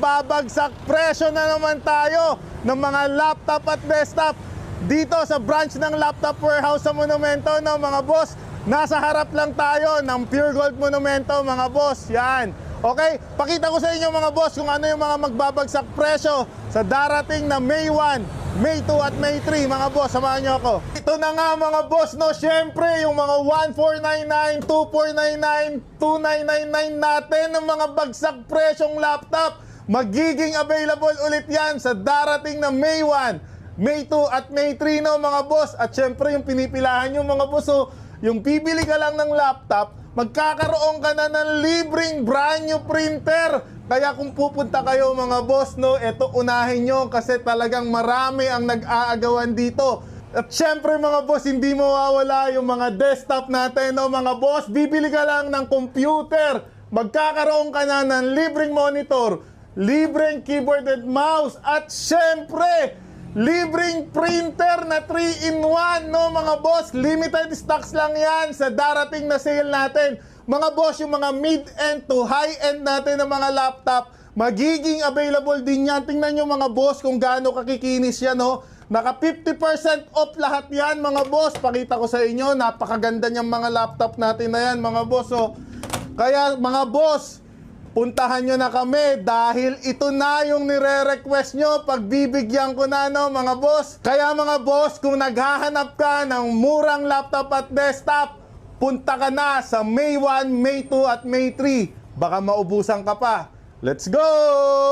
magbabagsak presyo na naman tayo ng mga laptop at desktop dito sa branch ng Laptop Warehouse sa Monumento, no, mga boss. Nasa harap lang tayo ng Pure Gold Monumento, mga boss. Yan. Okay, pakita ko sa inyo mga boss kung ano yung mga magbabagsak presyo sa darating na May 1, May 2 at May 3, mga boss. Samahan nyo ako. Ito na nga mga boss, no, syempre yung mga 1499, 2499, 2999 natin ng mga bagsak presyong laptop, magiging available ulit yan sa darating na May 1, May 2 at May 3, no, mga boss. At syempre yung pinipilahan nyo mga boss, oh, yung bibili ka lang ng laptop, magkakaroon ka na ng libreng brand new printer. Kaya kung pupunta kayo mga boss, no, eto unahin nyo kasi talagang marami ang nag-aagawan dito. At syempre mga boss, hindi mawawala yung mga desktop natin, no, mga boss. Bibili ka lang ng computer, magkakaroon ka na ng libreng monitor, libreng keyboard and mouse, at syempre libreng printer na 3-in-1, no, mga boss. Limited stocks lang yan sa darating na sale natin. Mga boss, yung mga mid-end to high-end natin ng mga laptop, magiging available din yan. Tingnan nyo mga boss kung gaano kakikinis yan, no. Naka 50% off lahat yan, mga boss. Pakita ko sa inyo, napakaganda niyang mga laptop natin na yan, mga boss. So, kaya mga boss, puntahan nyo na kami dahil ito na yung nire-request nyo. Pagbibigyan ko na, no, mga boss. Kaya mga boss, kung naghahanap ka ng murang laptop at desktop, punta ka na sa May 1, May 2 at May 3. Baka maubusan ka pa. Let's go!